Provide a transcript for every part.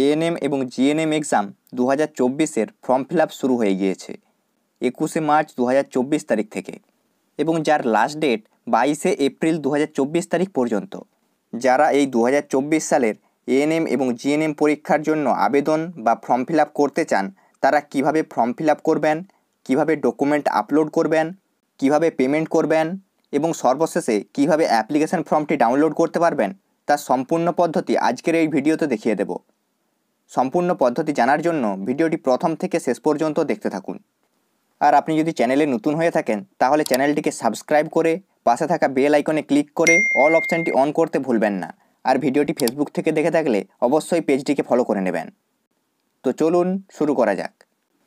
ANM এবং GNM exam 2024-এর form fill up শুরু হয়ে গিয়েছে 21শে মার্চ 2024 তারিখ থেকে এবং যার লাস্ট ডেট 22শে এপ্রিল 2024 তারিখ পর্যন্ত। যারা এই 2024 সালের এএনএম এবং জিএনএম পরীক্ষার জন্য আবেদন বা ফর্ম ফিল আপ করতে চান, তারা কিভাবে ফর্ম ফিল আপ করবেন, কিভাবে ডকুমেন্ট আপলোড করবেন, কিভাবে পেমেন্ট করবেন এবং সর্বশেষে কিভাবে অ্যাপ্লিকেশন ফর্মটি ডাউনলোড করতে পারবেন, তার সম্পূর্ণ পদ্ধতি আজকের এই ভিডিওতে দেখিয়ে দেব। সম্পূর্ণ পদ্ধতি জানার জন্য ভিডিওটি প্রথম থেকে শেষ পর্যন্ত দেখতে থাকুন। আর আপনি যদি চ্যানেলে নতুন হয়ে থাকেন তাহলে চ্যানেলটিকে সাবস্ক্রাইব করে পাশে থাকা বেল আইকনে ক্লিক করে অল অপশানটি অন করতে ভুলবেন না। আর ভিডিওটি ফেসবুক থেকে দেখে থাকলে অবশ্যই পেজটিকে ফলো করে নেবেন। তো চলুন শুরু করা যাক।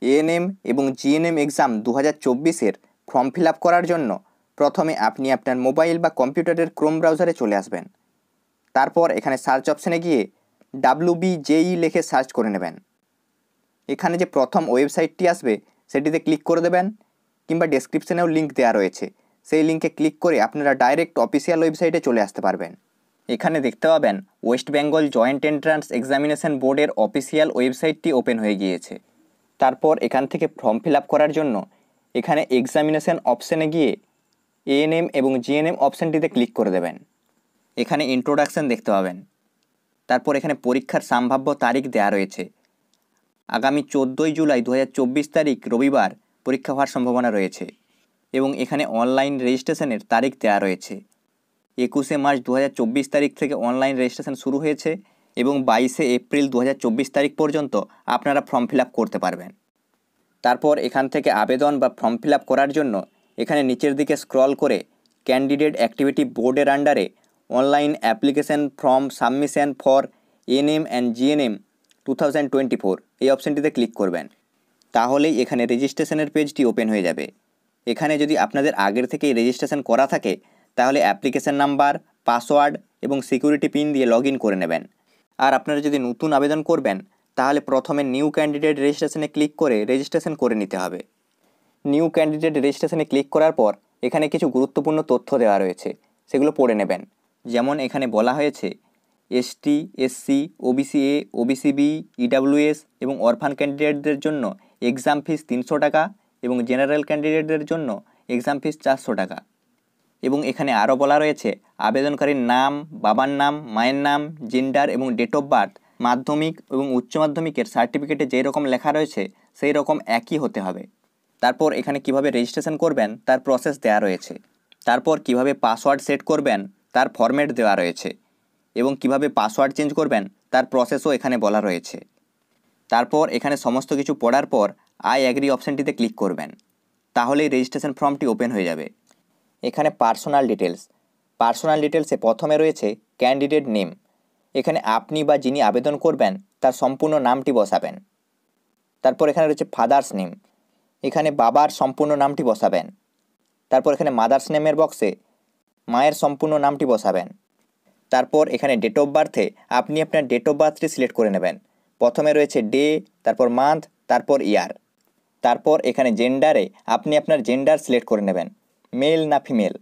এএনএম এবং জিএনএম এক্সাম 2024-এর ফর্ম ফিল আপ করার জন্য প্রথমে আপনি আপনার মোবাইল বা কম্পিউটারের ক্রোম ব্রাউজারে চলে আসবেন। তারপর এখানে সার্চ অপশানে গিয়ে WBJE লিখে সার্চ করে নেবেন। এখানে যে প্রথম ওয়েবসাইটটি আসবে সেটিতে ক্লিক করে দেবেন, কিংবা ডেসক্রিপশনেও লিঙ্ক দেওয়া রয়েছে, সেই লিঙ্কে ক্লিক করে আপনারা ডাইরেক্ট অফিসিয়াল ওয়েবসাইটে চলে আসতে পারবেন। এখানে দেখতে পাবেন West Bengal joint entrance examination বোর্ডের অফিসিয়াল ওয়েবসাইটটি ওপেন হয়ে গিয়েছে। তারপর এখান থেকে ফর্ম ফিল আপ করার জন্য এখানে এক্সামিনেশন অপশানে গিয়ে এএনএম এবং জিএনএম অপশানটিতে ক্লিক করে দেবেন। এখানে ইন্ট্রোডাকশান দেখতে পাবেন। তারপর এখানে পরীক্ষার সম্ভাব্য তারিখ দেওয়া রয়েছে। আগামী 14ই জুলাই 2024 তারিখ রবিবার পরীক্ষা হওয়ার সম্ভাবনা রয়েছে এবং এখানে অনলাইন রেজিস্ট্রেশনের তারিখ দেওয়া রয়েছে। 21শে মার্চ 2024 তারিখ থেকে অনলাইন রেজিস্ট্রেশন শুরু হয়েছে এবং 22শে এপ্রিল 2024 তারিখ পর্যন্ত আপনারা ফর্ম ফিল আপ করতে পারবেন। তারপর এখান থেকে আবেদন বা ফর্ম ফিল আপ করার জন্য এখানে নিচের দিকে স্ক্রল করে ক্যান্ডিডেট অ্যাক্টিভিটি বোর্ডের আন্ডারে online application form submission for ANM and GNM 2024 এই অপশানটিতে ক্লিক করবেন। তাহলেই এখানে রেজিস্ট্রেশনের পেজটি ওপেন হয়ে যাবে। এখানে যদি আপনাদের আগের থেকেই রেজিস্ট্রেশন করা থাকে তাহলে অ্যাপ্লিকেশন নাম্বার, পাসওয়ার্ড এবং সিকিউরিটি পিন দিয়ে লগ ইন করে নেবেন। আর আপনারা যদি নতুন আবেদন করবেন তাহলে প্রথমে নিউ ক্যান্ডিডেট রেজিস্ট্রেশনে ক্লিক করে রেজিস্ট্রেশন করে নিতে হবে। নিউ ক্যান্ডিডেট রেজিস্ট্রেশনে ক্লিক করার পর এখানে কিছু গুরুত্বপূর্ণ তথ্য দেওয়া রয়েছে, সেগুলো পড়ে নেবেন। যেমন এখানে বলা হয়েছে ST, SC, OBC A, OBC B, EWS এবং অরফান ক্যান্ডিডেটদের জন্য এক্সাম ফিস 300 টাকা এবং জেনারেল ক্যান্ডিডেটদের জন্য এক্সাম ফিস 400 টাকা। এবং এখানে আরও বলা রয়েছে আবেদনকারীর নাম, বাবার নাম, মায়ের নাম, জেন্ডার এবং ডেট অফ বার্থ মাধ্যমিক এবং উচ্চ মাধ্যমিকের সার্টিফিকেটে যেই রকম লেখা রয়েছে সেই রকম একই হতে হবে। তারপর এখানে কিভাবে রেজিস্ট্রেশন করবেন তার প্রসেস দেওয়া রয়েছে। তারপর কিভাবে পাসওয়ার্ড সেট করবেন তার ফরম্যাট দেওয়া রয়েছে এবং কিভাবে পাসওয়ার্ড চেঞ্জ করবেন তার প্রসেসও এখানে বলা রয়েছে। তারপর এখানে সমস্ত কিছু পড়ার পর আই অ্যাগ্রি অপশানটিতে ক্লিক করবেন। তাহলেই রেজিস্ট্রেশন ফর্মটি ওপেন হয়ে যাবে। এখানে পার্সোনাল ডিটেলসে প্রথমে রয়েছে ক্যান্ডিডেট নেম। এখানে আপনি বা যিনি আবেদন করবেন তার সম্পূর্ণ নামটি বসাবেন। তারপর এখানে রয়েছে ফাদার্স নেম, এখানে বাবার সম্পূর্ণ নামটি বসাবেন। তারপর এখানে মাদার্স নেমের বক্সে মায়ের সম্পূর্ণ নামটি বসাবেন। তারপর এখানে ডেট অফ বার্থে আপনি আপনার ডেট অফ বার্থটি সিলেক্ট করে নেবেন। প্রথমে রয়েছে ডে, তারপর মান্থ, তারপর ইয়ার। তারপর এখানে জেন্ডারে আপনি আপনার জেন্ডার সিলেক্ট করে নেবেন, মেল না ফিমেল।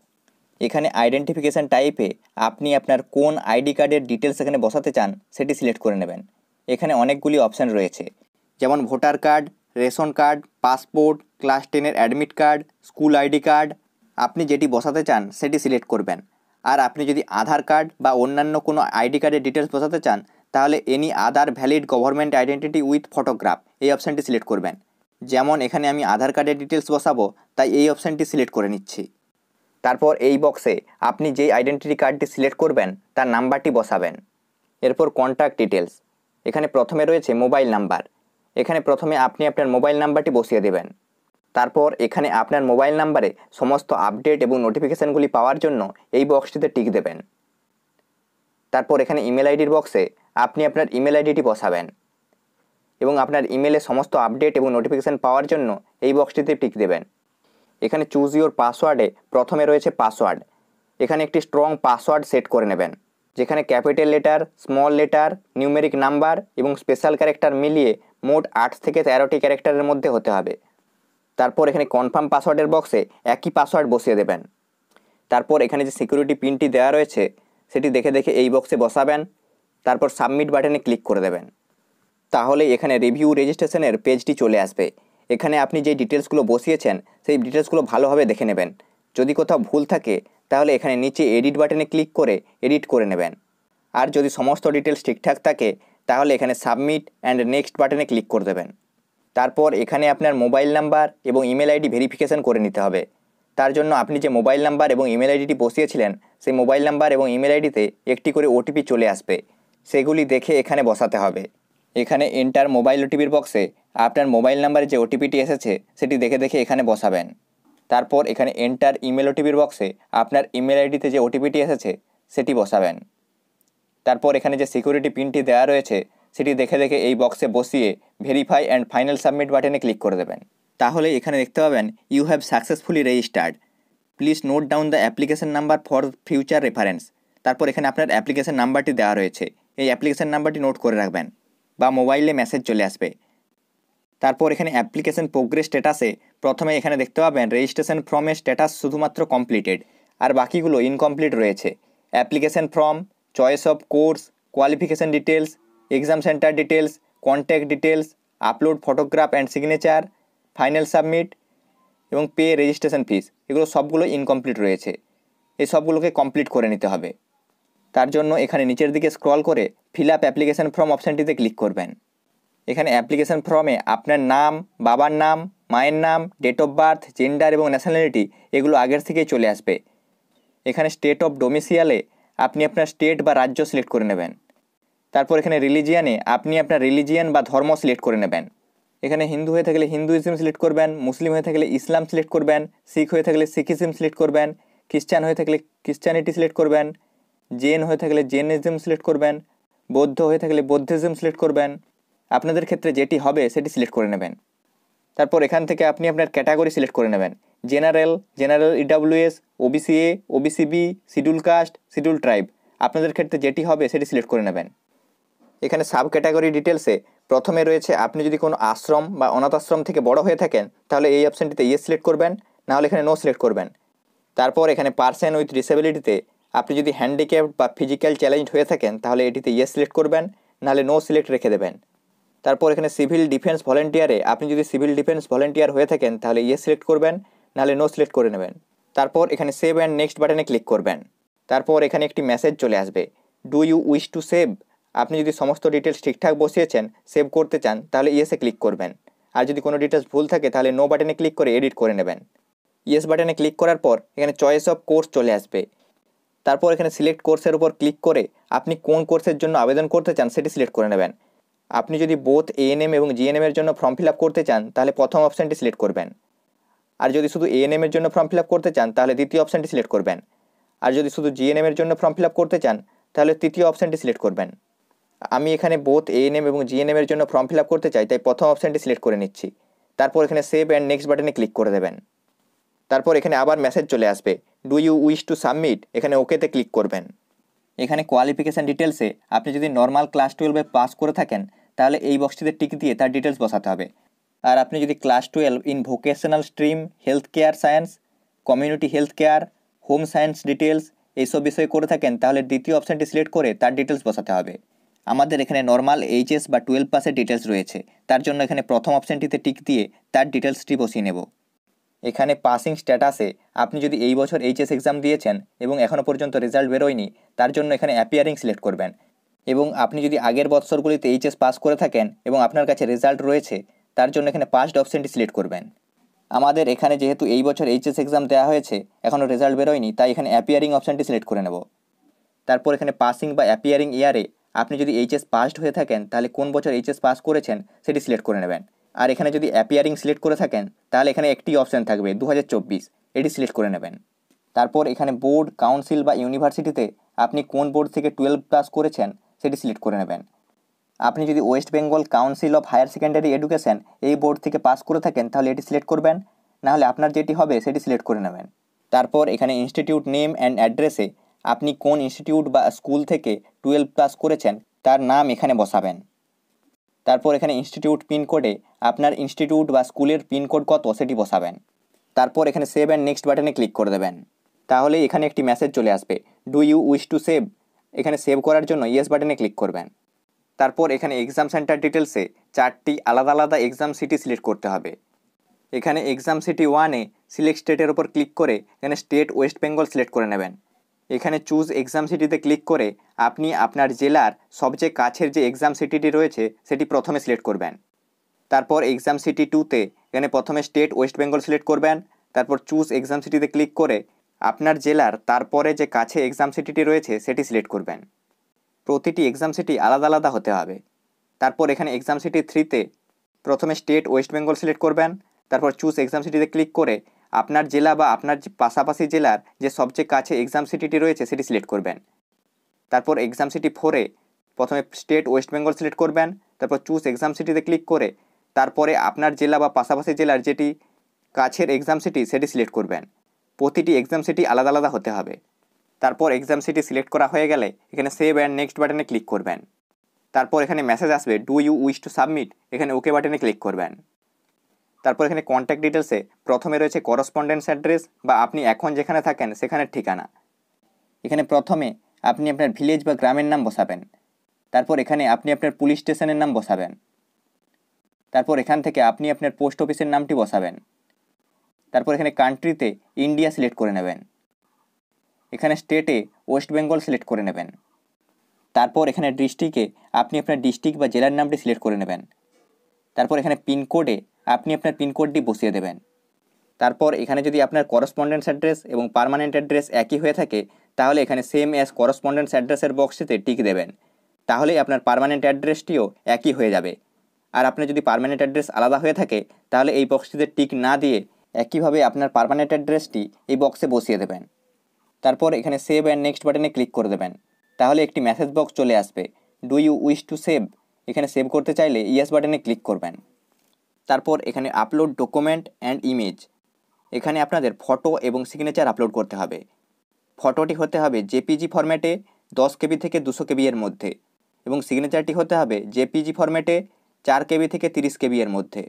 এখানে আইডেন্টিফিকেশান টাইপে আপনি আপনার কোন আইডি কার্ডের ডিটেলস এখানে বসাতে চান সেটি সিলেক্ট করে নেবেন। এখানে অনেকগুলি অপশান রয়েছে, যেমন voter card, ration card, passport, class 10-এর admit card, school ID card. আপনি যেটি বসাতে চান সেটি সিলেক্ট করবেন। আর আপনি যদি আধার কার্ড বা অন্যান্য কোনো আইডি কার্ডের ডিটেলস বসাতে চান তাহলে any other valid government identity with photograph এই অপশানটি সিলেক্ট করবেন। যেমন এখানে আমি আধার কার্ডের ডিটেলস বসাবো তাই এই অপশানটি সিলেক্ট করে নিচ্ছি। তারপর এই বক্সে আপনি যেই আইডেন্টিটি কার্ডটি সিলেক্ট করবেন তার নাম্বারটি বসাবেন। এরপর কন্ট্যাক্ট ডিটেলস, এখানে প্রথমে রয়েছে মোবাইল নাম্বার। এখানে প্রথমে আপনি আপনার মোবাইল নাম্বারটি বসিয়ে দেবেন। তারপর এখানে আপনার মোবাইল নাম্বারে সমস্ত আপডেট এবং নোটিফিকেশানগুলি পাওয়ার জন্য এই বক্সটিতে টিক দেবেন। তারপর এখানে ইমেল আইডির বক্সে আপনি আপনার ইমেল আইডিটি বসাবেন এবং আপনার ইমেলে সমস্ত আপডেট এবং নোটিফিকেশান পাওয়ার জন্য এই বক্সটিতে টিক দেবেন। এখানে চুজ ইওর পাসওয়ার্ডে প্রথমে রয়েছে পাসওয়ার্ড। এখানে একটি স্ট্রং পাসওয়ার্ড সেট করে নেবেন, যেখানে capital letter, small letter, numeric number এবং স্পেশাল ক্যারেক্টার মিলিয়ে মোট 8 থেকে 13টি ক্যারেক্টারের মধ্যে হতে হবে। তারপর এখানে কনফার্ম পাসওয়ার্ডের বক্সে একই পাসওয়ার্ড বসিয়ে দেবেন। তারপর এখানে যে সিকিউরিটি পিনটি দেওয়া রয়েছে সেটি দেখে দেখে এই বক্সে বসাবেন। তারপর সাবমিট বাটনে ক্লিক করে দেবেন। তাহলে এখানে রিভিউ রেজিস্ট্রেশনের পেজটি চলে আসবে। এখানে আপনি যে ডিটেলসগুলো বসিয়েছেন সেই ডিটেলসগুলো ভালোভাবে দেখে নেবেন। যদি কোথাও ভুল থাকে তাহলে এখানে নিচে এডিট বাটনে ক্লিক করে এডিট করে নেবেন। আর যদি সমস্ত ডিটেলস ঠিকঠাক থাকে তাহলে এখানে সাবমিট অ্যান্ড নেক্সট বাটনে ক্লিক করে দেবেন। তারপর এখানে আপনার মোবাইল নাম্বার এবং ইমেল আইডি ভেরিফিকেশন করে নিতে হবে। তার জন্য আপনি যে মোবাইল নাম্বার এবং ইমেল আইডিটি বসিয়েছিলেন সেই মোবাইল নাম্বার এবং ইমেল আইডিতে একটি করে ওটিপি চলে আসবে, সেগুলি দেখে এখানে বসাতে হবে। এখানে এন্টার মোবাইল ওটিপির বক্সে আপনার মোবাইল নাম্বারে যে ওটিপিটি এসেছে সেটি দেখে দেখে এখানে বসাবেন। তারপর এখানে এন্টার ইমেল ওটিপির বক্সে আপনার ইমেল আইডিতে যে ওটিপিটি এসেছে সেটি বসাবেন। তারপর এখানে যে সিকিউরিটি পিনটি দেওয়া রয়েছে সেটি দেখে দেখে এই বক্সে বসিয়ে ভেরিফাই অ্যান্ড ফাইনাল সাবমিট বাটনে ক্লিক করে দেবেন। তাহলে এখানে দেখতে পাবেন you have successfully registered, please note down the application number for future reference. তারপর এখানে আপনার অ্যাপ্লিকেশন নাম্বারটি দেওয়া রয়েছে, এই অ্যাপ্লিকেশন নাম্বারটি নোট করে রাখবেন বা মোবাইলে মেসেজ চলে আসবে। তারপর এখানে অ্যাপ্লিকেশন প্রোগ্রেস স্ট্যাটাসে প্রথমে এখানে দেখতে পাবেন রেজিস্ট্রেশন ফর্মের স্ট্যাটাস শুধুমাত্র কমপ্লিটেড, আর বাকিগুলো ইনকমপ্লিট রয়েছে। Application form, choice of course, qualification details, exam centre details, contact details, upload photograph and signature, final submit এবং পে রেজিস্ট্রেশন ফিস, এগুলো সবগুলো ইনকমপ্লিট রয়েছে। এই সবগুলোকে কমপ্লিট করে নিতে হবে। তার জন্য এখানে নিচের দিকে স্ক্রল করে ফিল আপ অ্যাপ্লিকেশন ফর্ম অপশানটিতে ক্লিক করবেন। এখানে অ্যাপ্লিকেশন ফর্মে আপনার নাম, বাবার নাম, মায়ের নাম, ডেট অফ বার্থ, জেন্ডার এবং ন্যাশনালিটি এগুলো আগের থেকেই চলে আসবে। এখানে স্টেট অফ ডোমিসিয়ালে আপনি আপনার স্টেট বা রাজ্য সিলেক্ট করে নেবেন। তারপর এখানে রিলিজিয়ানে আপনি আপনার রিলিজিয়ান বা ধর্ম সিলেক্ট করে নেবেন। এখানে হিন্দু হয়ে থাকলে হিন্দুইজম সিলেক্ট করবেন, মুসলিম হয়ে থাকলে ইসলাম সিলেক্ট করবেন, শিখ হয়ে থাকলে শিখিজম সিলেক্ট করবেন, খ্রিস্টান হয়ে থাকলে খ্রিস্টানিটি সিলেক্ট করবেন, জৈন হয়ে থাকলে জৈনিজম সিলেক্ট করবেন, বৌদ্ধ হয়ে থাকলে বৌদ্ধিজম সিলেক্ট করবেন। আপনাদের ক্ষেত্রে যেটি হবে সেটি সিলেক্ট করে নেবেন। তারপর এখান থেকে আপনি আপনার ক্যাটাগরি সিলেক্ট করে নেবেন, general, general EWS, OBC A, OBC B, schedule caste, schedule tribe. আপনাদের ক্ষেত্রে যেটি হবে সেটি সিলেক্ট করে নেবেন। এখানে সাব ক্যাটাগরি ডিটেলসে প্রথমে রয়েছে আপনি যদি কোনো আশ্রম বা অনাথ আশ্রম থেকে বড় হয়ে থাকেন তাহলে এই অপশানটিতে ইয়েস সিলেক্ট করবেন, নাহলে এখানে নো সিলেক্ট করবেন। তারপর এখানে পার্সন উইথ ডিসেবিলিটিতে আপনি যদি হ্যান্ডিক্যাপড বা ফিজিক্যাল চ্যালেঞ্জড হয়ে থাকেন তাহলে এটিতে ইয়েস সিলেক্ট করবেন, নাহলে নো সিলেক্ট রেখে দেবেন। তারপর এখানে সিভিল ডিফেন্স ভলেন্টিয়ারে আপনি যদি সিভিল ডিফেন্স ভলেন্টিয়ার হয়ে থাকেন তাহলে ইয়েস সিলেক্ট করবেন, নাহলে নো সিলেক্ট করে নেবেন। তারপর এখানে সেভ অ্যান্ড নেক্সট বাটনে ক্লিক করবেন। তারপর এখানে একটি মেসেজ চলে আসবে, do you wish to save. আপনি যদি সমস্ত ডিটেলস ঠিকঠাক বসিয়েছেন, সেভ করতে চান তাহলে ইয়েসে ক্লিক করবেন। আর যদি কোনো ডিটেলস ভুল থাকে তাহলে নো বাটনে ক্লিক করে এডিট করে নেবেন। ইয়েস বাটনে ক্লিক করার পর এখানে চয়েস অফ কোর্স চলে আসবে। তারপর এখানে সিলেক্ট কোর্সের উপর ক্লিক করে আপনি কোন কোর্সের জন্য আবেদন করতে চান সেটি সিলেক্ট করে নেবেন। আপনি যদি বোথ এএনএম এবং জিএনএম এর জন্য ফর্ম ফিল আপ করতে চান তাহলে প্রথম অপশানটি সিলেক্ট করবেন। আর যদি শুধু এএনএম এর জন্য ফর্ম ফিল আপ করতে চান তাহলে দ্বিতীয় অপশানটি সিলেক্ট করবেন। আর যদি শুধু জিএনএম এর জন্য ফর্ম ফিল আপ করতে চান তাহলে তৃতীয় অপশানটি সিলেক্ট করবেন। আমি এখানে বোথ এএনএম এবং জিএনএম এর জন্য ফর্ম ফিল আপ করতে চাই, তাই প্রথম অপশানটি সিলেক্ট করে নিচ্ছি। তারপর এখানে সেভ অ্যান্ড নেক্সট বাটনে ক্লিক করে দেবেন। তারপর এখানে আবার মেসেজ চলে আসবে, do you wish to submit. এখানে ওকেতে ক্লিক করবেন। এখানে কোয়ালিফিকেশান ডিটেলসে আপনি যদি নর্মাল ক্লাস 12-এ পাস করে থাকেন তাহলে এই বক্সটিতে টিক দিয়ে তার ডিটেলস বসাতে হবে। আর আপনি যদি class 12 in vocational stream, health care science, community health care, home science details এইসব বিষয়ে করে থাকেন তাহলে দ্বিতীয় অপশানটি সিলেক্ট করে তার ডিটেলস বসাতে হবে। আমাদের এখানে নর্মাল এইচএস বা 12 পাসের ডিটেলস রয়েছে, তার জন্য এখানে প্রথম অপশানটিতে টিক দিয়ে তার ডিটেলসটি বসিয়ে নেব। এখানে পাসিং স্ট্যাটাসে আপনি যদি এই বছর এইচএস এক্সাম দিয়েছেন এবং এখনও পর্যন্ত রেজাল্ট বেরোয়নি তার জন্য এখানে অ্যাপিয়ারিং সিলেক্ট করবেন। এবং আপনি যদি আগের বছরগুলিতে এইচএস পাস করে থাকেন এবং আপনার কাছে রেজাল্ট রয়েছে তার জন্য এখানে পাসড অপশানটি সিলেক্ট করবেন। আমাদের এখানে যেহেতু এই বছর এইচএস এক্সাম দেওয়া হয়েছে, এখনও রেজাল্ট বেরোয়নি, তাই এখানে অ্যাপিয়ারিং অপশানটি সিলেক্ট করে নেব। তারপর এখানে পাসিং বা অ্যাপিয়ারিং ইয়ারে আপনি যদি এইচএস পাসড হয়ে থাকেন তাহলে কোন বছর এইচএস পাস করেছেন সেটি সিলেক্ট করে নেবেন। আর এখানে যদি অ্যাপিয়ারিং সিলেক্ট করে থাকেন তাহলে এখানে একটি অপশান থাকবে 2024, এটি সিলেক্ট করে নেবেন। তারপর এখানে বোর্ড, কাউন্সিল বা ইউনিভার্সিটিতে আপনি কোন বোর্ড থেকে 12 পাস করেছেন সেটি সিলেক্ট করে নেবেন। আপনি যদি West Bengal council of higher secondary education এই বোর্ড থেকে পাস করে থাকেন তাহলে এটি সিলেক্ট করবেন, নাহলে আপনার যেটি হবে সেটি সিলেক্ট করে নেবেন। তারপর এখানে ইনস্টিটিউট নেম অ্যান্ড অ্যাড্রেসে আপনি কোন ইনস্টিটিউট বা স্কুল থেকে 12 পাস করেছেন তার নাম এখানে বসাবেন। তারপর এখানে ইনস্টিটিউট পিনকোডে আপনার ইনস্টিটিউট বা স্কুলের পিনকোড কত সেটি বসাবেন। তারপর এখানে সেভ অ্যান্ড নেক্সট বাটনে ক্লিক করে দেবেন। তাহলে এখানে একটি মেসেজ চলে আসবে, do you wish to save. এখানে সেভ করার জন্য ইয়েস বাটনে ক্লিক করবেন। তারপর এখানে এক্সাম সেন্টার ডিটেলসে 4টি আলাদা আলাদা এক্সাম সিটি সিলেক্ট করতে হবে। এখানে এক্সাম সিটি 1-এ সিলেক্ট স্টেটের ওপর ক্লিক করে এখানে স্টেট ওয়েস্ট বেঙ্গল সিলেক্ট করে নেবেন। এখানে চুজ এক্সাম সিটিতে ক্লিক করে আপনি আপনার জেলার সবচেয়ে কাছের যে এক্সাম সিটিটি রয়েছে সেটি প্রথমে সিলেক্ট করবেন। তারপর এক্সাম সিটি 2-তে এখানে প্রথমে স্টেট ওয়েস্ট বেঙ্গল সিলেক্ট করবেন। তারপর চুজ এক্সাম সিটিতে ক্লিক করে আপনার জেলার তারপরে যে কাছে এক্সাম সিটিটি রয়েছে সেটি সিলেক্ট করবেন। প্রতিটি এক্সাম সিটি আলাদা আলাদা হতে হবে। তারপর এখানে এক্সাম সিটি 3-তে প্রথমে স্টেট ওয়েস্ট বেঙ্গল সিলেক্ট করবেন। তারপর চুজ এক্সাম সিটিতে ক্লিক করে আপনার জেলা বা আপনার পাশাপাশি জেলার যে সবচেয়ে কাছে এক্সাম সিটিটি রয়েছে সেটি সিলেক্ট করবেন। তারপর এক্সাম সিটি 4-এ প্রথমে স্টেট ওয়েস্ট বেঙ্গল সিলেক্ট করবেন। তারপর চুজ এক্সাম সিটিতে ক্লিক করে তারপরে আপনার জেলা বা পাশাপাশি জেলার যেটি কাছের এক্সাম সিটি সেটি সিলেক্ট করবেন। প্রতিটি এক্সাম সিটি আলাদা আলাদা হতে হবে। তারপর এক্সাম সিটি সিলেক্ট করা হয়ে গেলে এখানে সেভ অ্যান্ড নেক্সট বাটনে ক্লিক করবেন। তারপর এখানে মেসেজ আসবে do you wish to submit, এখানে ওকে বাটনে ক্লিক করবেন। তারপর এখানে কন্ট্যাক্ট ডিটেলসে প্রথমে রয়েছে করসপন্ডেন্স অ্যাড্রেস বা আপনি এখন যেখানে থাকেন সেখানের ঠিকানা। এখানে প্রথমে আপনি আপনার ভিলেজ বা গ্রামের নাম বসাবেন। তারপর এখানে আপনি আপনার পুলিশ স্টেশনের নাম বসাবেন। তারপর এখান থেকে আপনি আপনার পোস্ট অফিসের নামটি বসাবেন। তারপর এখানে কান্ট্রিতে ইন্ডিয়া সিলেক্ট করে নেবেন। এখানে স্টেটে ওয়েস্ট বেঙ্গল সিলেক্ট করে নেবেন। তারপর এখানে ডিস্ট্রিক্টে আপনি আপনার ডিস্ট্রিক্ট বা জেলার নামটি সিলেক্ট করে নেবেন। তারপর এখানে পিনকোডে আপনি আপনার পিনকোডটি বসিয়ে দেবেন। তারপর এখানে যদি আপনার করসপন্ডেন্স অ্যাড্রেস এবং পার্মানেন্ট অ্যাড্রেস একই হয়ে থাকে তাহলে এখানে সেম অ্যাজ করসপন্ডেন্স অ্যাড্রেসের বক্সটিতে টিক দেবেন। তাহলেই আপনার পার্মানেন্ট অ্যাড্রেসটিও একই হয়ে যাবে। আর আপনার যদি পার্মানেন্ট অ্যাড্রেস আলাদা হয়ে থাকে তাহলে এই বক্সটিতে টিক না দিয়ে একইভাবে আপনার পার্মানেন্ট অ্যাড্রেসটি এই বক্সে বসিয়ে দেবেন। তারপর এখানে সেভ অ্যান্ড নেক্সট বাটনে ক্লিক করে দেবেন। তাহলে একটি মেসেজ বক্স চলে আসবে do you wish to save, এখানে সেভ করতে চাইলে ইয়েস বাটনে ক্লিক করবেন। তারপর এখানে আপলোড ডকুমেন্ট অ্যান্ড ইমেজ, এখানে আপনাদের ফটো এবং সিগনেচার আপলোড করতে হবে। ফটোটি হতে হবে জেপিজি ফরম্যাটে 10 কেবি থেকে 200 কেবি এর মধ্যে এবং সিগনেচারটি হতে হবে জেপিজি ফরম্যাটে 4 কেবি থেকে 30 কেবি এর মধ্যে।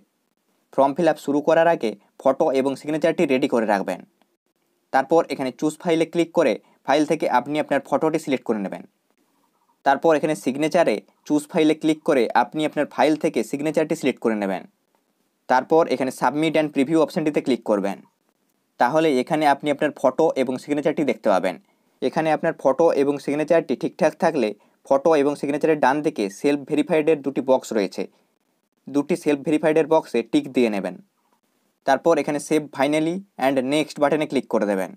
ফর্ম ফিল আপ শুরু করার আগে ফটো এবং সিগনেচারটি রেডি করে রাখবেন। তারপর এখানে চুজ ফাইলে ক্লিক করে ফাইল থেকে আপনি আপনার ফটোটি সিলেক্ট করে নেবেন। তারপর এখানে সিগনেচারে চুজ ফাইলে ক্লিক করে আপনি আপনার ফাইল থেকে সিগনেচারটি সিলেক্ট করে নেবেন। তারপর এখানে সাবমিট অ্যান্ড প্রিভিউ অপশানটিতে ক্লিক করবেন। তাহলে এখানে আপনি আপনার ফটো এবং সিগনেচারটি দেখতে পাবেন। এখানে আপনার ফটো এবং সিগনেচারটি ঠিকঠাক থাকলে ফটো এবং সিগনেচারের ডান দিকে সেলফ ভেরিফাইডের দুটি বক্স রয়েছে, দুটি সেলফ ভেরিফাইডের বক্সে টিক দিয়ে নেবেন। তারপর এখানে সেভ ফাইনালি অ্যান্ড নেক্সট বাটনে ক্লিক করে দেবেন।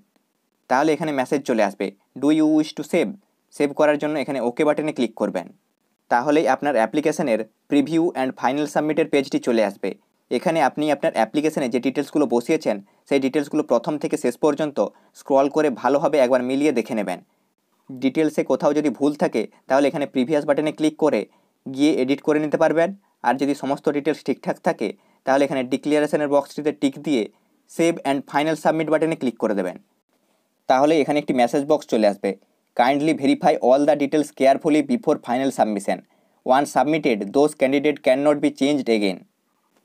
তাহলে এখানে মেসেজ চলে আসবে do you wish to save, save করার জন্য এখানে ওকে বাটনে ক্লিক করবেন। তাহলেই আপনার অ্যাপ্লিকেশনের প্রিভিউ অ্যান্ড ফাইনাল সাবমিটের পেজটি চলে আসবে। এখানে আপনি আপনার অ্যাপ্লিকেশনে যে ডিটেলসগুলো বসিয়েছেন সেই ডিটেলসগুলো প্রথম থেকে শেষ পর্যন্ত স্ক্রল করে ভালোভাবে একবার মিলিয়ে দেখে নেবেন। ডিটেলসে কোথাও যদি ভুল থাকে তাহলে এখানে প্রিভিয়াস বাটনে ক্লিক করে গিয়ে এডিট করে নিতে পারবেন। আর যদি সমস্ত ডিটেলস ঠিকঠাক থাকে তাহলে এখানে ডিক্লারেশনের বক্সটিতে টিক দিয়ে সেভ অ্যান্ড ফাইনাল সাবমিট বাটনে ক্লিক করে দেবেন। তাহলে এখানে একটি মেসেজ বক্স চলে আসবে kindly verify all the details carefully before final submission, one submitted those candidate can not be changed again.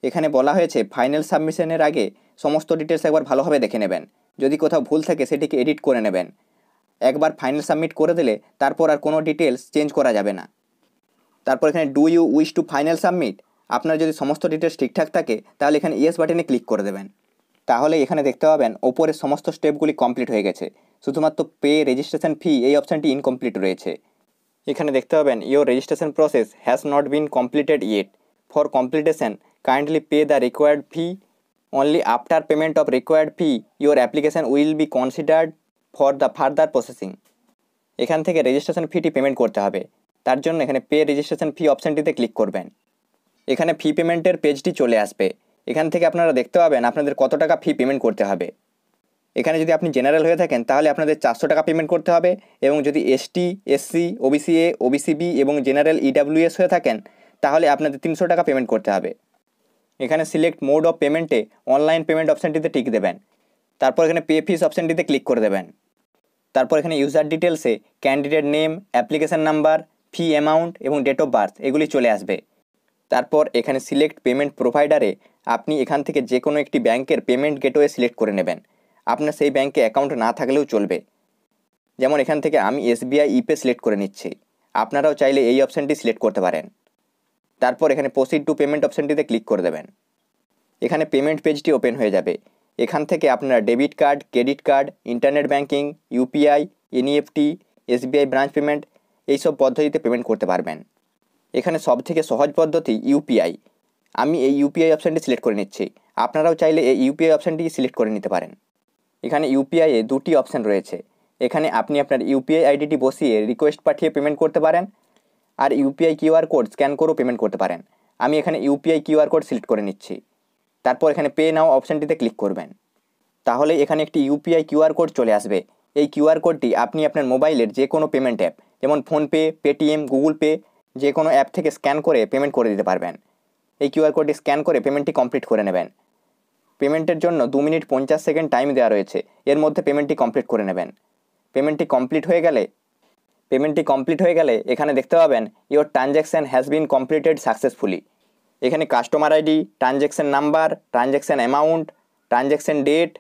এখানে বলা হয়েছে ফাইনাল সাবমিশনের আগে সমস্ত ডিটেলস একবার ভালোভাবে দেখে নেবেন। যদি কোথাও ভুল থাকে সেটিকে এডিট করে নেবেন। একবার ফাইনাল সাবমিট করে দিলে তারপর আর কোনো ডিটেলস চেঞ্জ করা যাবে না। তারপর এখানে do you wish to final submit, আপনার যদি সমস্ত ডিটেলস ঠিকঠাক থাকে তাহলে এখানে ইয়েস বাটনে ক্লিক করে দেবেন। তাহলে এখানে দেখতে পাবেন ওপরের সমস্ত স্টেপগুলি কমপ্লিট হয়ে গেছে, শুধুমাত্র পে রেজিস্ট্রেশন ফি এই অপশানটি ইনকমপ্লিট রয়েছে। এখানে দেখতে পাবেন your registration process has not been completed yet, for completion kindly pay the required fee, only after payment of required fee your application will be considered for the further processing. এখান থেকে registration ফিটি payment করতে হবে, তার জন্য এখানে pay registration fee অপশানটিতে click করবেন। এখানে ফি পেমেন্টের পেজটি চলে আসবে। এখান থেকে আপনারা দেখতে পাবেন আপনাদের কত টাকা ফি পেমেন্ট করতে হবে। এখানে যদি আপনি জেনারেল হয়ে থাকেন তাহলে আপনাদের 400 টাকা পেমেন্ট করতে হবে এবং যদি ST, SC, OBC A, OBC B এবং জেনারেল ইডাব্লিউএস হয়ে থাকেন তাহলে আপনাদের 300 টাকা পেমেন্ট করতে হবে। এখানে সিলেক্ট মোড অফ পেমেন্টে অনলাইন পেমেন্ট অপশানটিতে টিক দেবেন। তারপর এখানে পে ফিস অপশানটিতে ক্লিক করে দেবেন। তারপর এখানে ইউজার ডিটেলসে ক্যান্ডিডেট নেম, অ্যাপ্লিকেশান নাম্বার, ফি অ্যামাউন্ট এবং ডেট অফ বার্থ এগুলি চলে আসবে। তারপর এখানে সিলেক্ট পেমেন্ট প্রোভাইডারে আপনি এখান থেকে যে কোনো একটি ব্যাংকের পেমেন্ট গেটওয়ে সিলেক্ট করে নেবেন। আপনার সেই ব্যাংকে অ্যাকাউন্ট না থাকলেও চলবে। যেমন এখান থেকে আমি এসবিআই ইপে সিলেক্ট করে নিচ্ছি। আপনারাও চাইলে এই অপশানটি সিলেক্ট করতে পারেন। তারপর এখানে প্রসিড টু পেমেন্ট অপশানটিতে ক্লিক করে দেবেন। এখানে পেমেন্ট পেজটি ওপেন হয়ে যাবে। এখান থেকে আপনারা debit card, credit card, internet banking, UPI, NEFT, SBI branch payment এইসব পদ্ধতিতে পেমেন্ট করতে পারবেন। এখানে সবথেকে সহজ পদ্ধতি ইউপিআই। আমি এই ইউপিআই অপশানটি সিলেক্ট করে নিচ্ছি। আপনারাও চাইলে এই ইউপিআই অপশানটি সিলেক্ট করে নিতে পারেন। এখানে ইউপিআইয়ে দুটি অপশান রয়েছে। এখানে আপনি আপনার ইউপিআই আইডিটি বসিয়ে রিকোয়েস্ট পাঠিয়ে পেমেন্ট করতে পারেন, আর ইউপিআই কিউআর কোড স্ক্যান করেও পেমেন্ট করতে পারেন। আমি এখানে ইউপিআই কিউআর কোড সিলেক্ট করে নিচ্ছি। তারপর এখানে পে নাও অপশানটিতে ক্লিক করবেন। তাহলে এখানে একটি ইউপিআই কিউআর কোড চলে আসবে। এই কিউআর কোডটি আপনি আপনার মোবাইলের যে কোনো পেমেন্ট অ্যাপ যেমন ফোনপে, পেটিএম, গুগল পে যে কোনো অ্যাপ থেকে স্ক্যান করে পেমেন্ট করে দিতে পারবেন। এই কিউআর কোডটি স্ক্যান করে পেমেন্টটি কমপ্লিট করে নেবেন। পেমেন্টের জন্য 2 মিনিট 50 সেকেন্ড টাইম দেওয়া রয়েছে। এর মধ্যে পেমেন্টটি কমপ্লিট করে নেবেন। পেমেন্টটি কমপ্লিট হয়ে গেলে এখানে দেখতে পাবেন your transaction has been completed successfully. এখানে customer ID, transaction number, transaction amount, transaction date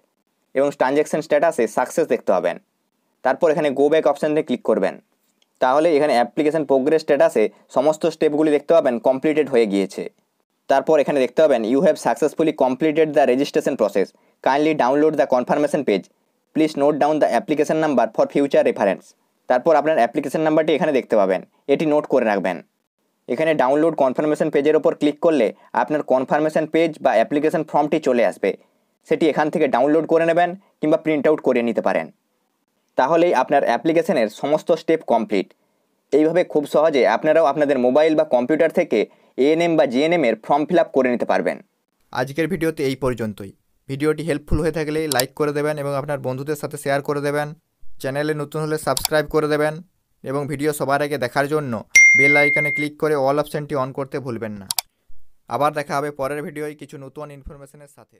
এবং ট্রানজ্যাকশান স্ট্যাটাসে সাকসেস দেখতে পাবেন। তারপর এখানে গো ব্যাক অপশানে ক্লিক করবেন। তাহলে এখানে অ্যাপ্লিকেশান প্রোগ্রেস স্ট্যাটাসে সমস্ত স্টেপগুলি দেখতে পাবেন কমপ্লিটেড হয়ে গিয়েছে। তারপর এখানে দেখতে পাবেন you have successfully completed the registration process, kindly download the confirmation page, please note down the application number for future reference. তারপর আপনার অ্যাপ্লিকেশান নাম্বারটি এখানে দেখতে পাবেন, এটি নোট করে রাখবেন। এখানে ডাউনলোড কনফার্মেশন পেজের ওপর ক্লিক করলে আপনার কনফার্মেশন পেজ বা অ্যাপ্লিকেশান ফর্মটি চলে আসবে। সেটি এখান থেকে ডাউনলোড করে নেবেন কিংবা প্রিন্ট আউট করে নিতে পারেন। তাহলেই আপনার অ্যাপ্লিকেশানের সমস্ত স্টেপ কমপ্লিট। এইভাবে খুব সহজে আপনারাও আপনাদের মোবাইল বা কম্পিউটার থেকে এএনএম বা জিএনএম এর ফর্ম ফিল আপ করে নিতে পারবেন। আজকের ভিডিওতে এই পর্যন্তই। ভিডিওটি হেল্পফুল হয়ে থাকলে লাইক করে দেবেন এবং আপনার বন্ধুদের সাথে শেয়ার করে দেবেন। চ্যানেলে নতুন হলে সাবস্ক্রাইব করে দেবেন এবং ভিডিও সবার আগে দেখার জন্য বেল আইকনে ক্লিক করে অল অপশানটি অন করতে ভুলবেন না। আবার দেখা হবে পরের ভিডিওয় কিছু নতুন ইনফরমেশনের সাথে।